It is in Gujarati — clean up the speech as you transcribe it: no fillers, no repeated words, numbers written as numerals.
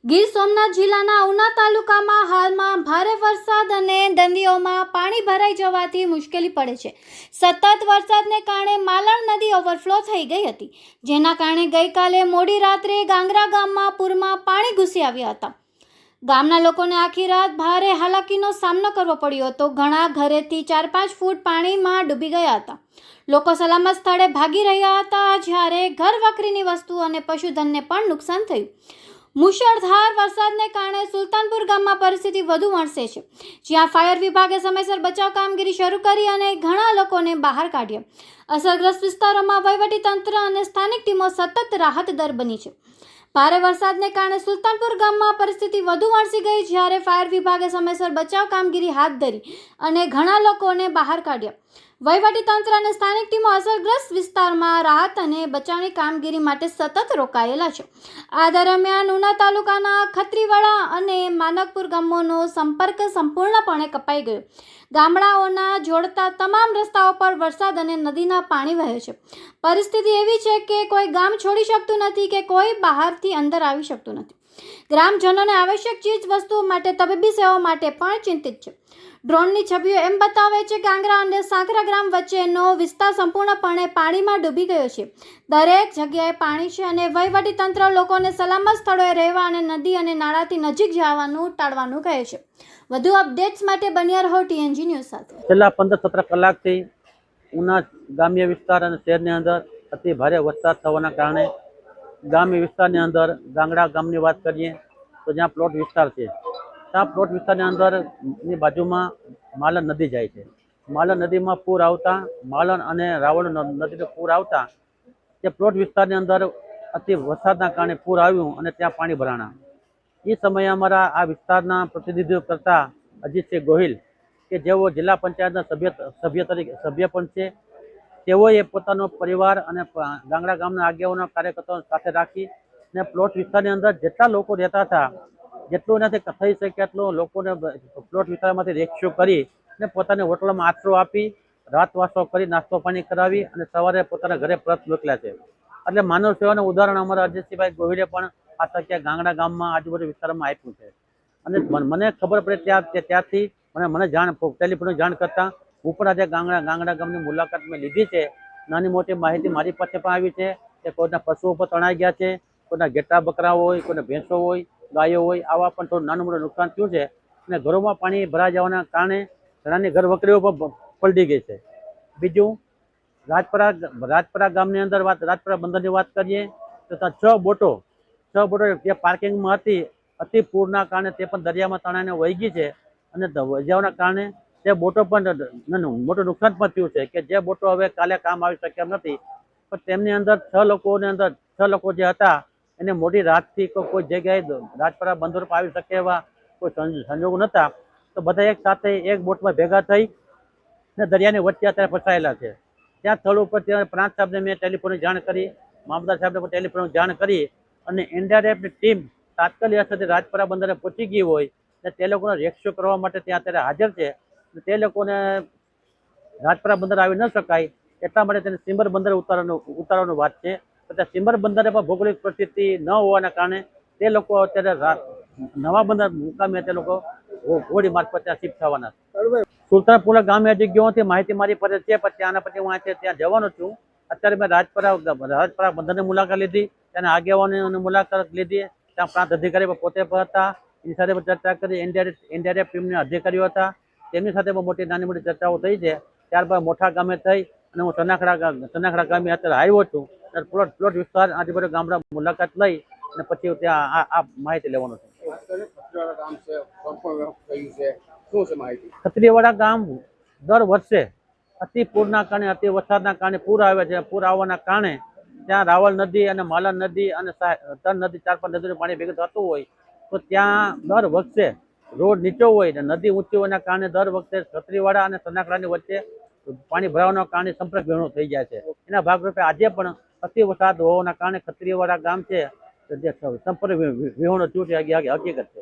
ગીર સોમનાથ જિલ્લાના ઉના તાલુકામાં હાલમાં ભારે વરસાદ અને નદીઓમાં પાણી ભરાઈ જવાથી મુશ્કેલી પડે છે। સતત વરસાદને કારણે માલણ નદી ઓવરફ્લો થઈ ગઈ હતી, જેના કારણે ગઈકાલે મોડી રાત્રે ગાંગરા ગામમાં પૂરમાં પાણી ઘૂસી આવ્યા હતા। ગામના લોકોને આખી રાત ભારે હાલાકીનો સામનો કરવો પડ્યો હતો। ઘણા ઘરેથી 4-5 ફૂટ પાણીમાં ડૂબી ગયા હતા। લોકો સલામત સ્થળે ભાગી રહ્યા હતા, જ્યારે ઘર વકરીની વસ્તુ અને પશુધનને પણ નુકસાન થયું। મુશળધાર વરસાદને કારણે સુલતાનપુર ગામમાં પરિસ્થિતિ વધુ વણસે છે, જ્યાં ફાયર વિભાગે સમયસર બચાવ કામગીરી શરૂ કરી અને ઘણા લોકોને બહાર કાઢ્યા। અસરગ્રસ્ત વિસ્તારોમાં વહીવટીતંત્ર અને સ્થાનિક ટીમો સતત રાહત દર બની છે। ભારે વરસાદને કારણે સુલતાનપુર ગામમાં પરિસ્થિતિ વધુ વણસી ગઈ, જ્યારે ફાયર વિભાગે સમયસર બચાવ કામગીરી હાથ ધરી અને ઘણા લોકોને બહાર કાઢ્યા। વહીવટીતંત્ર અને સ્થાનિક ટીમો અસરગ્રસ્ત વિસ્તારમાં રાહત અને બચાવની કામગીરી માટે સતત રોકાયેલા છે। આ દરમિયાન ઉના તાલુકાના ખત્રીવાડા અને માનકપુર ગામોનો સંપર્ક સંપૂર્ણપણે કપાઈ ગયો। ગામડાઓના જોડતા તમામ રસ્તાઓ પર વરસાદ અને નદીના પાણી વહે છે। પરિસ્થિતિ એવી છે કે કોઈ ગામ છોડી શકતું નથી કે કોઈ બહારથી અંદર આવી શકતું નથી। ગ્રામજનોને આવશ્યક ચીજ વસ્તુઓ માટે, તબીબી સેવાઓ માટે પણ ચિંતિત છે। ડ્રોનની છબીઓ એમ બતાવે છે કે આંગરા અને સાંકરા ગ્રામ વચ્ચેનો વિસ્તાર સંપૂર્ણપણે પાણીમાં ડૂબી ગયો છે। દરેક જગ્યાએ પાણી છે અને વહીવટીતંત્ર લોકોને સલામત સ્થળોએ રહેવા અને નદી અને નાળાથી નજીક જવાનું ટાળવાનું કહે છે। વધુ અપડેટ્સ માટે બન્યા રહો TNG ન્યૂઝ સાથે। છેલ્લા 15-17 કલાકથી ઉના ગ્રામ્ય વિસ્તાર અને શહેરની અંદર અતિ ભારે વરસાદ થવાના કારણે ગ્રામ્ય વિસ્તારની અંદર ગાંગડા ગામની વાત કરીએ તો જ્યાં પ્લોટ વિસ્તાર છે, ત્યાં પ્લોટ વિસ્તારની અંદરની બાજુમાં માલણ નદી જાય છે। માલણ નદીમાં પૂર આવતા, માલણ અને રાવળ નદીનું પૂર આવતા તે પ્લોટ વિસ્તારની અંદર અતિ વરસાદના કારણે પૂર આવ્યું અને ત્યાં પાણી ભરાણા। એ સમયે અમારા આ વિસ્તારના પ્રતિનિધિત્વ કરતા અજીતસિંહ ગોહિલ, કે જેઓ જિલ્લા પંચાયતના સભ્ય પણ છે, તેઓએ પોતાનો પરિવાર અને ગાંગડા ગામના આગેવાનો કાર્યકર્તાઓ સાથે રાખી ને પ્લોટ વિસ્તારની અંદર જેટલા લોકો રહેતા હતા, જેટલું એનાથી થઈ શકે એટલું લોકોને પ્લોટ વિસ્તારમાંથી રેસ્ક્યુ કરી ને પોતાની હોટલમાં આશરો આપી, રાતવાસો કરી, નાસ્તો પાણી કરાવી અને સવારે પોતાના ઘરે પરત મોકલ્યા છે। એટલે માનવ સેવાનું ઉદાહરણ અમારા અજીતસિંહભાઈ ગોહિલે પણ આ તકે ગાંગડા ગામમાં આજુબાજુ વિસ્તારમાં આપ્યું છે। અને મને ખબર પડે ત્યારથી મને ટેલિફોનની જાણ કરતા હું પણ આજે ગાંગડા ગામની મુલાકાત મેં લીધી છે। નાની મોટી માહિતી મારી પાસે પણ આવી છે કે કોઈના પશુઓ પર તણાઈ ગયા છે, કોઈના ઘેટા બકરા હોય, કોઈના ભેંસો હોય, ગાયો હોય, આવા પણ થોડું નાનું મોટું નુકસાન થયું છે। અને ઘરોમાં પાણી ભરાઈ જવાના કારણે ઘણાની ઘર વકરીઓ પણ પલટી ગઈ છે। બીજું, રાજપરા ગામની અંદર રાજપરા બંદરની વાત કરીએ તો ત્યાં 6 બોટો જે પાર્કિંગમાં હતી, અતિ પૂરના કારણે તે પણ દરિયામાં તણાઈને વહી ગઈ છે। અને વહી જવાના કારણે તે બોટો પણ મોટું નુકસાન પણ થયું છે કે જે બોટો હવે કાલે કામ આવી શકે એમ નથી। પણ તેમની અંદર 6 લોકો જે હતા એને મોટી રાતથી કોઈ જગ્યાએ રાજપરા બંદર પર આવી શકે એવા કોઈ સંજોગો નહોતા, તો બધા એક સાથે એક બોટમાં ભેગા થઈ ને દરિયાની વચ્ચે અત્યારે ફસાયેલા છે। ત્યાં સ્થળ ઉપર પ્રાંત સાહેબને મેં ટેલિફોનની જાણ કરી, મામલતદાર સાહેબને પણ ટેલિફોનની જાણ કરી અને એનડીઆરએફની ટીમ તાત્કાલિક અસરથી રાજપરા બંદરે પહોંચી ગઈ હોય ને તે લોકોને રેસ્ક્યુ કરવા માટે ત્યાં અત્યારે હાજર છે। તે લોકોને રાજપરા બંદર આવી ન શકાય એટલા માટે તેને સિમ્બર બંદરે ઉતારવાની વાત છે। ત્યાં સિમ્બર બંદરે પણ ભૌગોલિક પરિસ્થિતિ ન હોવાના કારણે તે લોકો અત્યારે નવા બંદર મુકામે તે લોકો હોડી મારફત ત્યાં શિફ્ટ થવાના છે। સુલતાનપુરા ગામે હજી ગયો નથી, માહિતી મારી પાસે છે, પણ ત્યાંના પછી હું ત્યાં જવાનો છું। અત્યારે મેં રાજપરા બંદરની મુલાકાત લીધી, ત્યાંના આગેવાનોની મુલાકાત લીધી, ત્યાં પ્રાંત અધિકારી પણ પોતે પણ હતા, એની સાથે પણ ચર્ચા કરી। એનડીઆરએફ ટીમના અધિકારીઓ હતા, તેમની સાથે પણ નાની મોટી ચર્ચાઓ થઈ છે। ત્યારબાદ મોઠા ગામે થઈ અને હું ચનાખડા ગામે અત્યારે આવ્યો છું। પ્લોટ વિસ્તાર આજુબાજુ ગામડા મુલાકાત લઈ અને પછી ત્યાં આ માહિતી લેવાનો છું। ખત્રીવાડા ગામ દર વર્ષે અતિ પૂરના કારણે, અતિ વરસાદના કારણે પૂર આવે છે। પૂર આવવાના કારણે ત્યાં રાવળ નદી અને માલણ નદી અને 3 નદી 4-5 નદીનું પાણી ભેગું થતું હોય તો ત્યાં દર વખતે રોડ નીચો હોય ને નદી ઊંચી હોવાના કારણે દર વખતે ખત્રીવાડા અને સનાખડાની વચ્ચે પાણી ભરાવાના કારણે સંપર્ક વિહોણો થઈ જાય છે। એના ભાગરૂપે આજે પણ અતિ વરસાદ હોવાના કારણે ખત્રીવાડા ગામ છે જે સંપર્ક વિહોણો થયું છે, હકીકત છે।